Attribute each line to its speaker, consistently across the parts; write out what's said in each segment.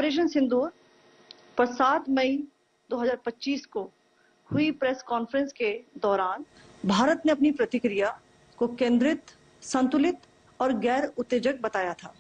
Speaker 1: Operation सिंदूर पर 7 मई 2025 को हुई प्रेस कॉन्फ्रेंस के दौरान भारत ने अपनी प्रतिक्रिया को केंद्रित, संतुलित और गैर उत्तेजक बताया था।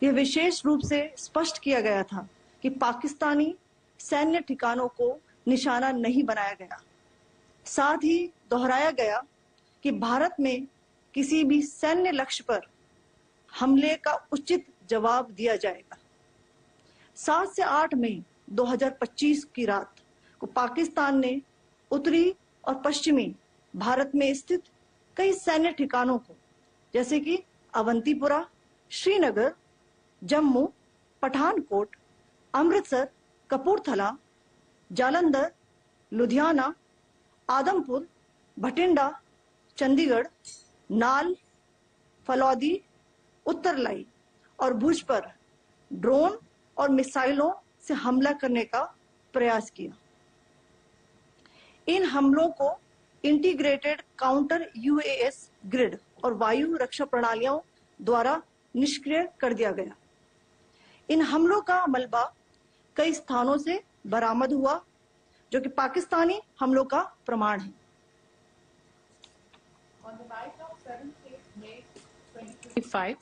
Speaker 1: यह विशेष रूप से स्पष्ट किया गया था कि पाकिस्तानी सैन्य ठिकानों को निशाना नहीं बनाया गया। साथ ही दोहराया गया कि भारत में किसी भी सैन्य लक्ष्य पर हमले का उचित जवाब दिया जाएगा। 7 से 8 मई 2025 की रात को पाकिस्तान ने उत्तरी और पश्चिमी भारत में स्थित कई सैन्य ठिकानों को, जैसे कि अवंतीपुरा, श्रीनगर, जम्मू, पठानकोट, अमृतसर, कपूरथला, जालंधर, लुधियाना, आदमपुर, भटिंडा, चंडीगढ़, नाल, फलौदी, उत्तरलाई और भुज पर ड्रोन और मिसाइलों से हमला करने का प्रयास किया। इन हमलों को इंटीग्रेटेड काउंटर यूएस ग्रिड और वायु रक्षा प्रणालियों द्वारा निष्क्रिय कर दिया गया। इन हमलों का मलबा कई स्थानों से बरामद हुआ, जो कि पाकिस्तानी हमलों का प्रमाण है।
Speaker 2: On the night of 7th May 2025,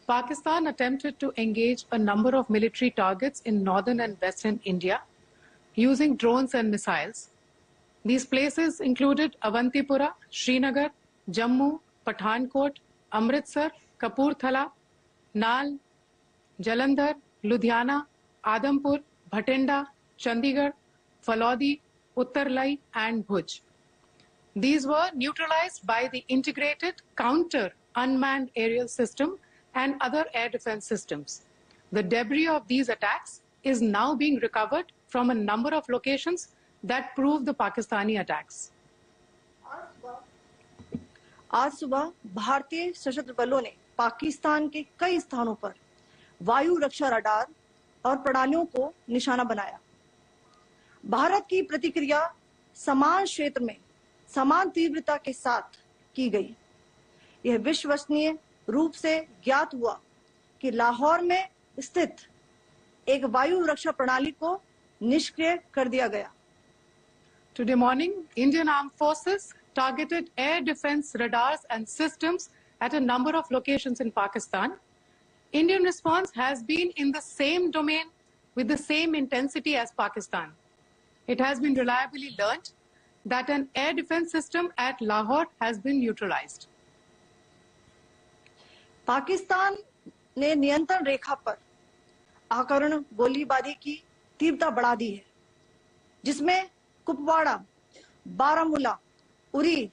Speaker 2: Pakistan attempted to engage a number of military targets in northern and western India using drones and missiles. These places included Avantipura, Srinagar, Jammu, Pathankot, Amritsar, Kapurthala, Nal, Jalandhar, Ludhiana, Adampur, Bhatinda, Chandigarh, Falodi, Uttarlai and Bhuj. These were neutralized by the integrated counter unmanned aerial system and other air defense systems. The debris of these attacks is now being recovered from a number of locations that prove the Pakistani attacks.
Speaker 1: आज सुबह भारतीय सशस्त्र बलों ने पाकिस्तान के कई स्थानों पर वायु रक्षा रडार और प्रणालियों को निशाना बनाया। भारत की प्रतिक्रिया समान क्षेत्र में समान तीव्रता के साथ की गई। यह विश्वसनीय रूप से ज्ञात हुआ कि लाहौर में स्थित एक वायु रक्षा प्रणाली को निष्क्रिय कर दिया गया।
Speaker 2: Today morning, Indian Armed Forces targeted air defense radars and systems at a number of locations in Pakistan. Indian response has been in the same domain with the same intensity as Pakistan. It has been reliably learnt that an air defense system at Lahore has been neutralized.
Speaker 1: Pakistan ने नियंत्रण रेखा पर आकरण गोलीबारी की तीव्रता बढ़ा दी है, जिसमें कुपवाड़ा, बारामूला, उरी,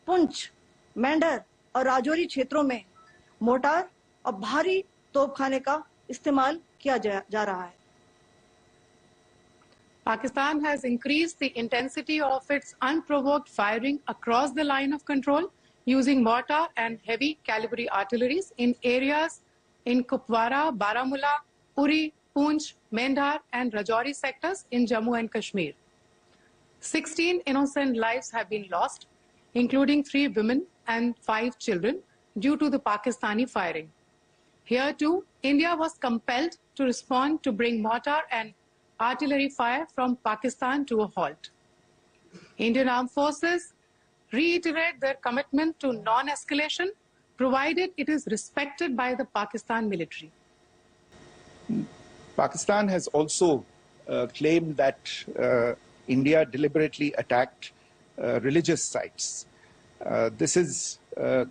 Speaker 1: पुंछ, मेंढर और राजौरी क्षेत्रों में मोर्टार और भारी तोपखाने का इस्तेमाल किया जा रहा है।
Speaker 2: Pakistan has increased the intensity of its unprovoked firing across the line of control using mortar and heavy calibre artilleries in areas in Kupwara, Baramulla, Uri, Poonch, Mendhar and Rajouri sectors in Jammu and Kashmir. 16 innocent lives have been lost, including 3 women and 5 children, due to the Pakistani firing. Here too, India was compelled to respond to bring mortar and artillery fire from Pakistan to a halt. Indian Armed Forces reiterate their commitment to non-escalation, provided it is respected by the Pakistan military.
Speaker 3: Pakistan has also claimed that India deliberately attacked religious sites. This is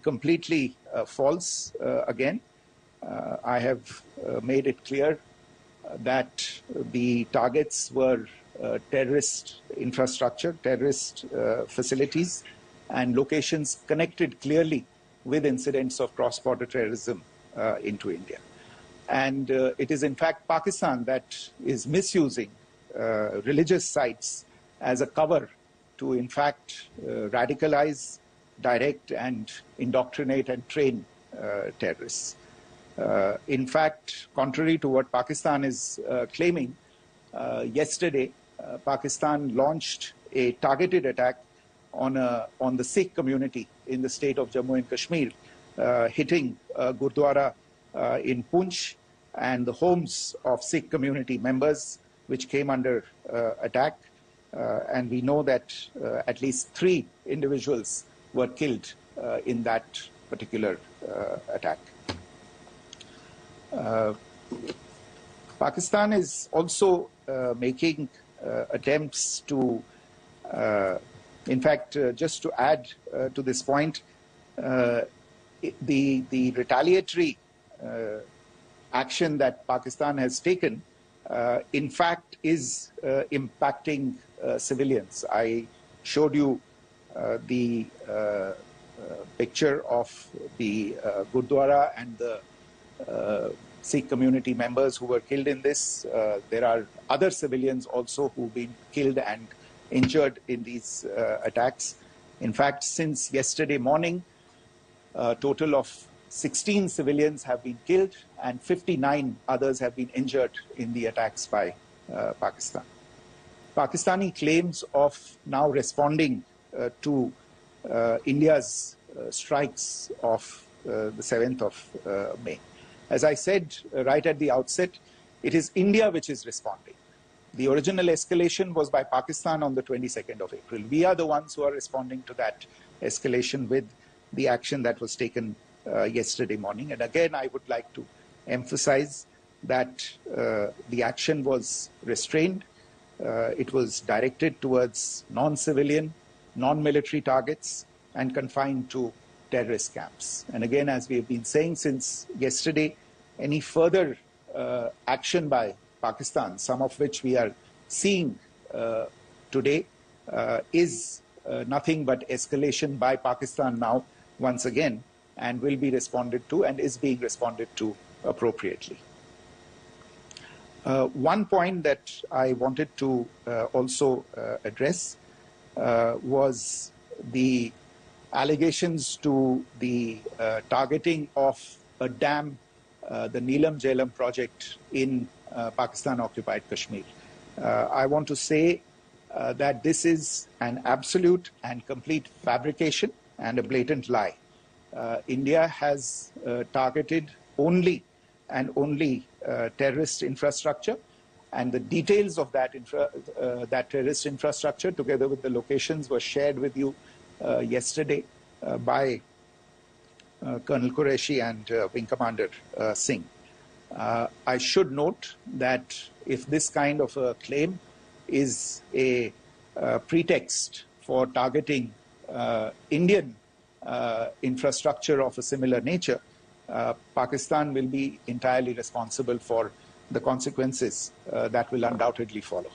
Speaker 3: completely false again. I have made it clear that the targets were terrorist infrastructure, terrorist facilities, and locations connected clearly with incidents of cross-border terrorism into India. And it is in fact Pakistan that is misusing religious sites as a cover to in fact radicalize, direct and indoctrinate and train terrorists. In fact, contrary to what Pakistan is claiming, yesterday Pakistan launched a targeted attack on the Sikh community in the state of Jammu and Kashmir, hitting Gurdwara in Poonch and the homes of Sikh community members which came under attack. And we know that at least 3 individuals were killed in that particular attack. Pakistan is also making attempts to, in fact, just to add to this point, the retaliatory action that Pakistan has taken, in fact, is impacting civilians. I showed you the picture of the Gurdwara and the Sikh community members who were killed in this. There are other civilians also who've been killed and injured in these attacks. In fact, since yesterday morning, a total of 16 civilians have been killed and 59 others have been injured in the attacks by Pakistan. Pakistani claims of now responding to India's strikes of the 7th of May. As I said right at the outset, it is India which is responding. The original escalation was by Pakistan on the 22nd of April. We are the ones who are responding to that escalation with the action that was taken yesterday morning. And again, I would like to emphasize that the action was restrained. It was directed towards non-civilian, non-military targets and confined to terrorist camps. And again, as we have been saying since yesterday, any further action by Pakistan, some of which we are seeing today, is nothing but escalation by Pakistan now, once again, and will be responded to and is being responded to appropriately. One point that I wanted to also address was the allegations to the targeting of a dam, the Neelam Jhelum project in Pakistan-occupied Kashmir. I want to say that this is an absolute and complete fabrication and a blatant lie. India has targeted only and only terrorist infrastructure, and the details of that terrorist infrastructure, together with the locations, were shared with you yesterday by Colonel Qureshi and Wing Commander Singh. I should note that if this kind of a claim is a pretext for targeting Indian infrastructure of a similar nature, Pakistan will be entirely responsible for the consequences that will undoubtedly follow.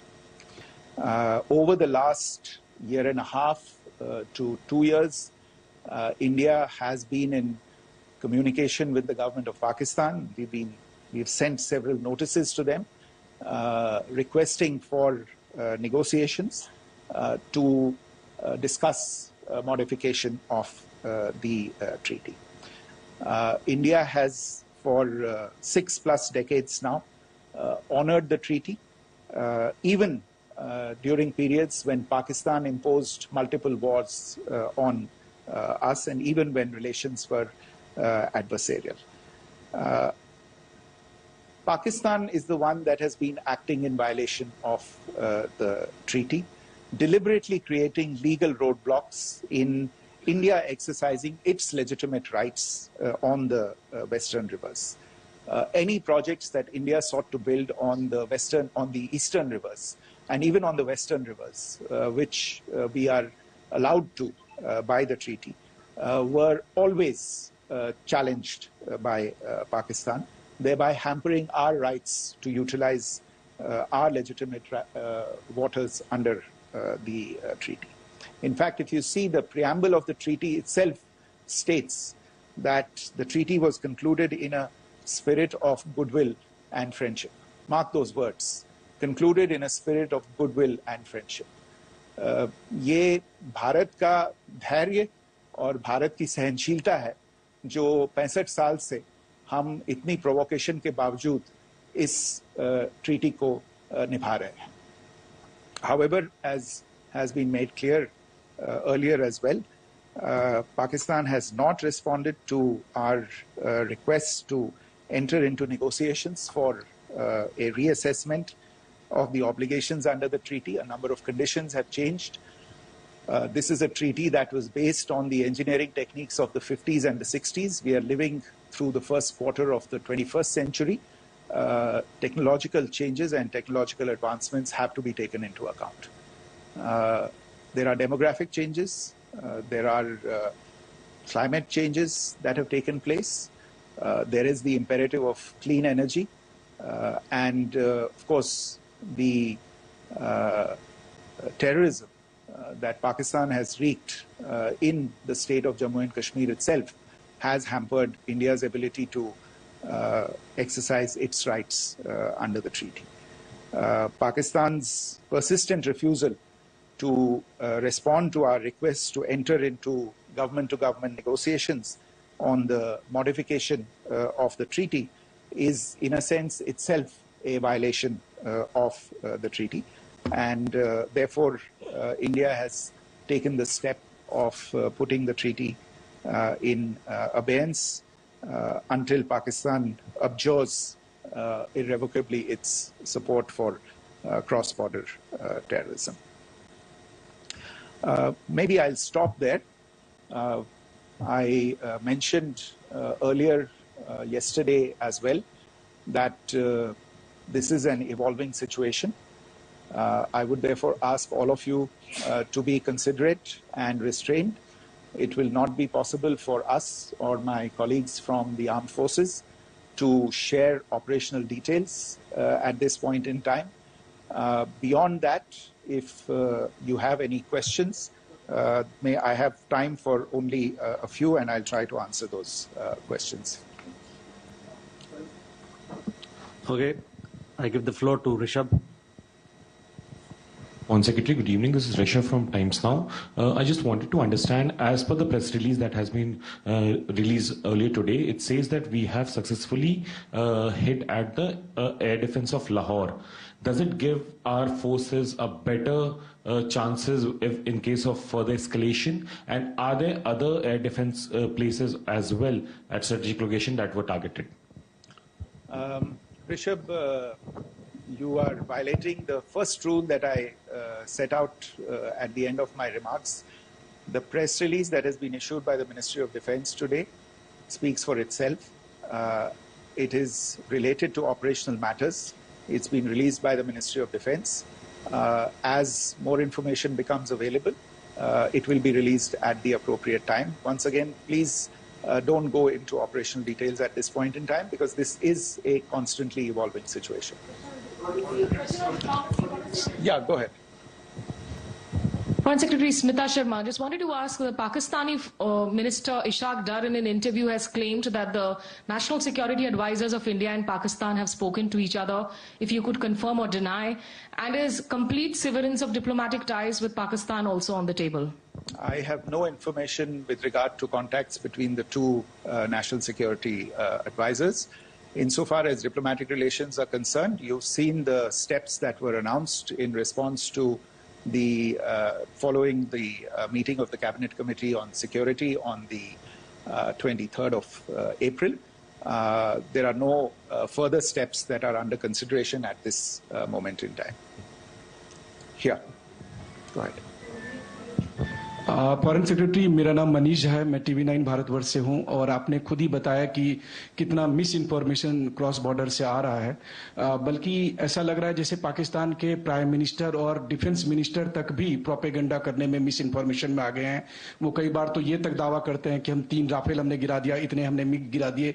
Speaker 3: Over the last year and a half to 2 years, India has been in communication with the government of Pakistan. We've sent several notices to them requesting for negotiations to discuss modification of the treaty. India has for 6+ decades now honored the treaty, even during periods when Pakistan imposed multiple wars on us, and even when relations were adversarial. Pakistan is the one that has been acting in violation of the treaty, deliberately creating legal roadblocks in India exercising its legitimate rights on the Western rivers. Any projects that India sought to build on the Eastern rivers, and even on the Western rivers, which we are allowed to by the treaty, were always challenged by Pakistan, thereby hampering our rights to utilize our legitimate waters under the treaty. In fact, if you see, the preamble of the treaty itself states that the treaty was concluded in a spirit of goodwill and friendship. Mark those words, concluded in a spirit of goodwill and friendship. ये भारत का धैर्य और भारत की सहनशीलता है जो 65 साल से हम इतनी प्रोवोकेशन के बावजूद इस ट्रीटी को निभा रहे हैं. However, as has been made clear earlier as well, Pakistan has not responded to our requests to enter into negotiations for a reassessment of the obligations under the treaty. A number of conditions have changed. This is a treaty that was based on the engineering techniques of the 50s and the 60s. We are living through the first quarter of the 21st century. Technological changes and technological advancements have to be taken into account. There are demographic changes. There are climate changes that have taken place. There is the imperative of clean energy. And of course, the terrorism that Pakistan has wreaked in the state of Jammu and Kashmir itself has hampered India's ability to exercise its rights under the treaty. Pakistan's persistent refusal to respond to our requests to enter into government-to-government negotiations on the modification of the treaty is, in a sense, itself a violation of the treaty. And therefore, India has taken the step of putting the treaty in abeyance until Pakistan abjures irrevocably its support for cross-border terrorism. Maybe I'll stop there. I mentioned earlier yesterday as well that this is an evolving situation. I would therefore ask all of you to be considerate and restrained. It will not be possible for us or my colleagues from the armed forces to share operational details at this point in time. Beyond that, if you have any questions, may I have time for only a few, and I'll try to answer those questions.
Speaker 4: Okay, I give the floor to Rishabh.
Speaker 5: One Secretary, good evening. This is Rishabh from Times Now. I just wanted to understand, as per the press release that has been released earlier today, it says that we have successfully hit at the air defense of Lahore. Does it give our forces a better chances if in case of further escalation? And are there other air defense places as well at strategic location that were targeted?
Speaker 3: Rishabh, you are violating the first rule that I set out at the end of my remarks. The press release that has been issued by the Ministry of Defense today speaks for itself. It is related to operational matters. It's been released by the Ministry of Defense. As more information becomes available, it will be released at the appropriate time. Once again, please don't go into operational details at this point in time, because this is a constantly evolving situation. Yeah, go ahead.
Speaker 6: Foreign Secretary Smita Sharma, just wanted to ask, the Pakistani Minister Ishaq Dar in an interview has claimed that the national security advisors of India and Pakistan have spoken to each other. If you could confirm or deny, and is complete severance of diplomatic ties with Pakistan also on the table?
Speaker 3: I have no information with regard to contacts between the two national security advisors. Insofar as diplomatic relations are concerned, you've seen the steps that were announced in response to the following the meeting of the Cabinet Committee on Security on the 23rd of April. There are no further steps that are under consideration at this moment in time. Here, go ahead.
Speaker 7: Foreign secretary, मेरा नाम मनीष है, मैं TV9 Bharatvarsh से हूं, और आपने खुद ही बताया कि कितना मिस इन्फॉर्मेशन क्रॉस बॉर्डर से आ रहा है, बल्कि ऐसा लग रहा है जैसे पाकिस्तान के प्राइम मिनिस्टर और डिफेंस मिनिस्टर तक भी प्रोपेगेंडा करने में मिस इन्फॉर्मेशन में आ गए हैं। वो कई बार तो ये तक दावा करते हैं कि हम 3 राफेल हमने गिरा दिया, इतने हमने मिग गिरा दिए,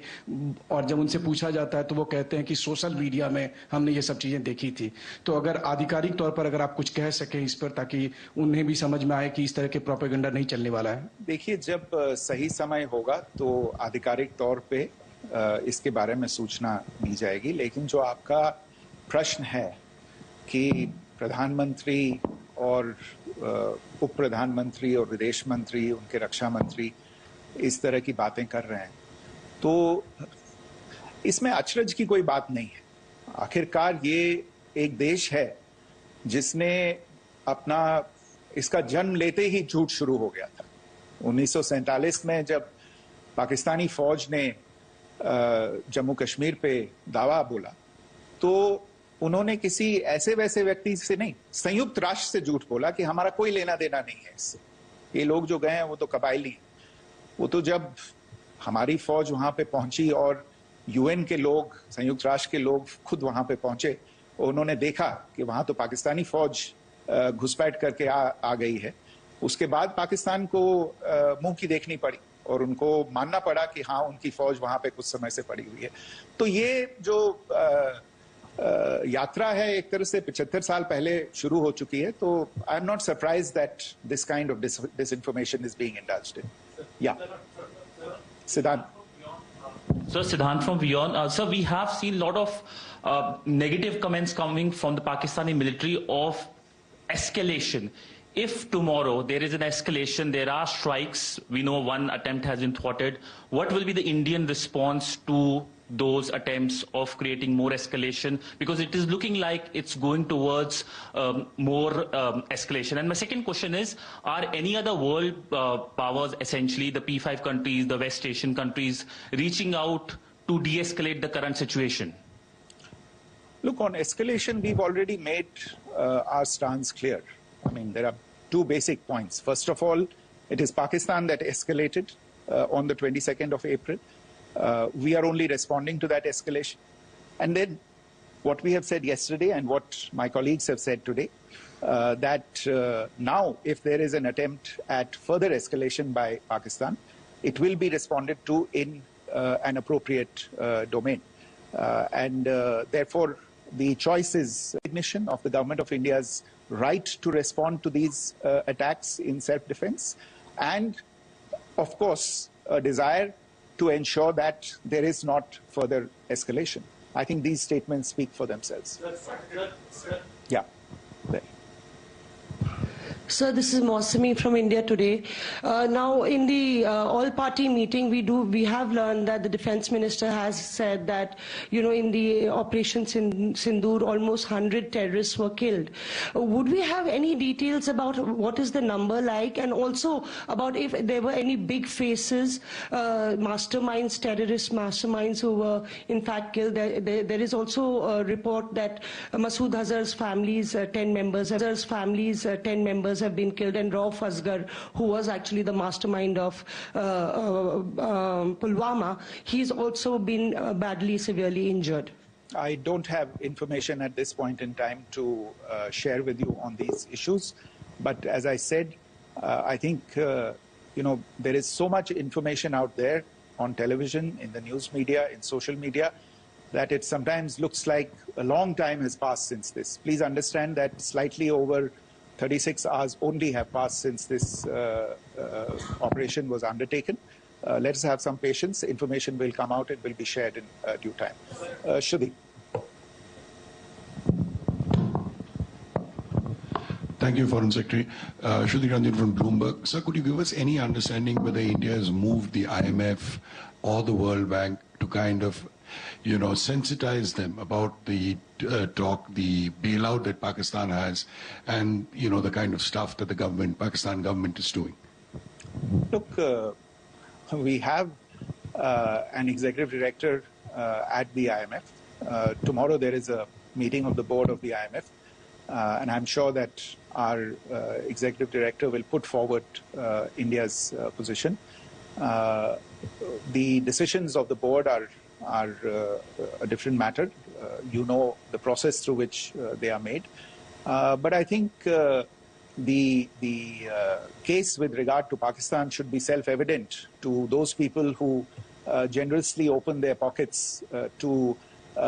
Speaker 7: और जब उनसे पूछा जाता है तो वो कहते हैं कि सोशल मीडिया में हमने ये सब चीजें देखी थी। तो अगर आधिकारिक तौर पर अगर आप कुछ कह सकें इस पर, ताकि उन्हें भी समझ में आए कि इस तरह के प्रोपेगेंडा नहीं चलने वाला है।
Speaker 3: देखिए, जब सही समय होगा तो आधिकारिक तौर पे इसके बारे में सूचना दी जाएगी, लेकिन जो आपका प्रश्न है कि प्रधानमंत्री और उप प्रधानमंत्री और विदेश मंत्री, उनके रक्षा मंत्री इस तरह की बातें कर रहे हैं, तो इसमें अचरज की कोई बात नहीं है। आखिरकार ये एक देश है जिसने अपना इसका जन्म लेते ही झूठ शुरू हो गया था। 1947 में जब पाकिस्तानी फौज ने जम्मू कश्मीर पे दावा बोला, तो उन्होंने किसी ऐसे वैसे व्यक्ति से नहीं, संयुक्त राष्ट्र से झूठ बोला कि हमारा कोई लेना देना नहीं है इससे। ये लोग जो गए हैं वो तो कबायली हैं। वो तो जब हमारी फौज वहां पे पहुंची और यूएन के लोग, संयुक्त राष्ट्र के लोग खुद वहां पे पहुंचे, उन्होंने देखा कि वहां तो पाकिस्तानी फौज घुसपैठ करके आ गई है, उसके बाद पाकिस्तान को मुंह की देखनी पड़ी और उनको मानना पड़ा कि हाँ, उनकी फौज वहां पे कुछ समय से पड़ी हुई है। तो ये जो यात्रा है एक तरह से 75 साल पहले शुरू हो चुकी है, तो I am not surprise that this kind of disinformation is being indulged in. Yeah. Siddhant.
Speaker 8: So Siddhant from Beyond. Sir, we have seen a lot of negative comments coming from the Pakistani military of escalation. If tomorrow there is an escalation, there are strikes, we know one attempt has been thwarted, what will be the Indian response to those attempts of creating more escalation? Because it is looking like it's going towards more escalation. And my second question is, are any other world powers, essentially the P5 countries, the West Asian countries, reaching out to de-escalate the current situation?
Speaker 3: Look, on escalation, we've already made our stance clear. I mean, there are two basic points. First of all, it is Pakistan that escalated on the 22nd of April. We are only responding to that escalation. And then what we have said yesterday and what my colleagues have said today, that now if there is an attempt at further escalation by Pakistan, it will be responded to in an appropriate domain. And therefore, the choice is recognition of the government of India's right to respond to these attacks in self-defense, and of course a desire to ensure that there is not further escalation. I think these statements speak for themselves. Yeah. There.
Speaker 9: Sir, this is Mausami from India Today. Now, in the all-party meeting, we have learned that the Defence Minister has said that, in the operations in Sindoor, almost 100 terrorists were killed. Would we have any details about what is the number like, and also about if there were any big faces, masterminds, terrorist masterminds who were in fact killed? There is also a report that Masood Azhar's family's 10 members have been killed, and Rauf Asghar, who was actually the mastermind of Pulwama, he's also been badly, severely injured.
Speaker 3: I don't have information at this point in time to share with you on these issues. But as I said, I think, there is so much information out there on television, in the news media, in social media, that it sometimes looks like a long time has passed since this. Please understand that slightly over 36 hours only have passed since this operation was undertaken. Let us have some patience. Information will come out. It will be shared in due time. Shruti.
Speaker 10: Thank you, Foreign Secretary. Shruti Ranjan from Bloomberg. Sir, could you give us any understanding whether India has moved the IMF or the World Bank to kind of sensitize them about the the bailout that Pakistan has, and the kind of stuff that the Pakistan government is doing?
Speaker 3: Look, we have an executive director at the IMF. Tomorrow there is a meeting of the board of the IMF, and I'm sure that our executive director will put forward India's position. The decisions of the board are a different matter. The process through which they are made. But I think the case with regard to Pakistan should be self-evident to those people who generously open their pockets to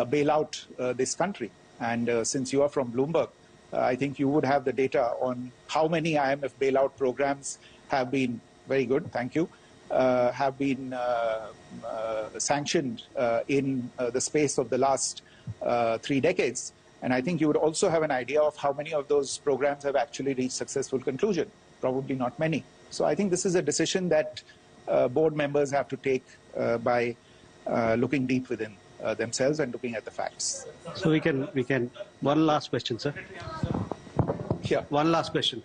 Speaker 3: bail out this country. And since you are from Bloomberg, I think you would have the data on how many IMF bailout programs have been, very good, thank you, have been sanctioned in the space of the last 3 decades. And I think you would also have an idea of how many of those programs have actually reached successful conclusion. Probably not many. So I think this is a decision that board members have to take by looking deep within themselves and looking at the facts.
Speaker 4: So we can, one last question, sir.
Speaker 3: Yeah.
Speaker 4: One last question.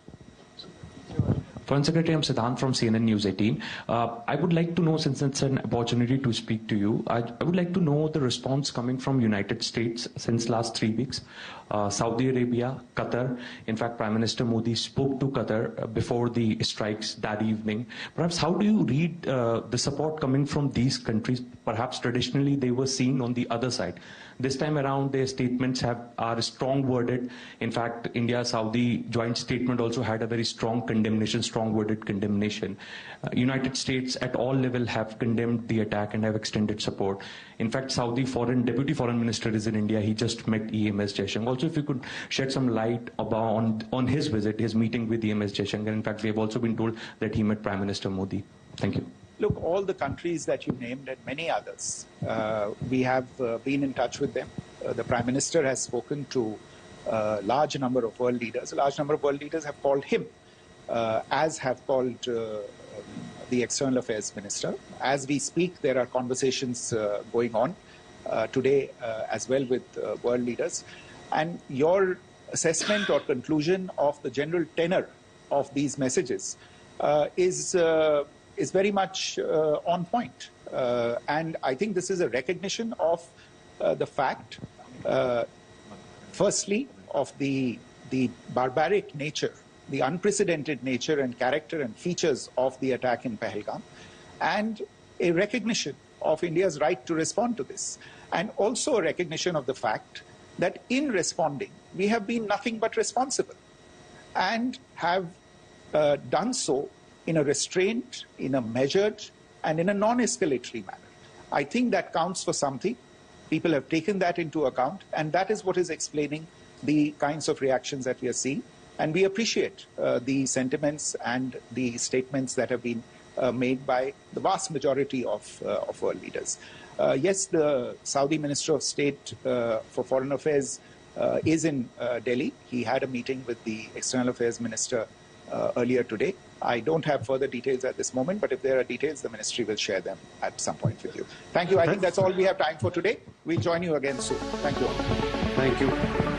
Speaker 5: Foreign Secretary, I'm Siddhant from CNN News 18. I would like to know, since it's an opportunity to speak to you, I would like to know the response coming from United States since last 3 weeks. Saudi Arabia, Qatar. In fact, Prime Minister Modi spoke to Qatar before the strikes that evening. Perhaps how do you read the support coming from these countries? Perhaps traditionally they were seen on the other side. This time around, their statements are strong worded. In fact, India-Saudi joint statement also had a very strong condemnation, strong worded condemnation. United States at all level have condemned the attack and have extended support. In fact, Saudi Deputy Foreign Minister is in India. He just met EMS Jaishankar. Also, if you could shed some light on his visit, his meeting with EMS Jaishankar. In fact, we have also been told that he met Prime Minister Modi. Thank you.
Speaker 3: Look, all the countries that you named and many others, we have been in touch with them. The Prime Minister has spoken to a large number of world leaders. A large number of world leaders have called him, as have called the External Affairs Minister. As we speak, there are conversations going on today as well with world leaders. And your assessment or conclusion of the general tenor of these messages is very much on point. And I think this is a recognition of the fact, firstly, of the barbaric nature, the unprecedented nature and character and features of the attack in Pahalgam, and a recognition of India's right to respond to this. And also a recognition of the fact that in responding, we have been nothing but responsible and have done so in a restrained, in a measured, and in a non-escalatory manner. I think that counts for something. People have taken that into account, and that is what is explaining the kinds of reactions that we are seeing. And we appreciate the sentiments and the statements that have been made by the vast majority of world leaders. Yes, the Saudi Minister of State for Foreign Affairs is in Delhi. He had a meeting with the External Affairs Minister earlier today. I don't have further details at this moment, but if there are details, the ministry will share them at some point with you. Thank you. I think that's all we have time for today. We'll join you again soon. Thank you all.
Speaker 4: Thank you.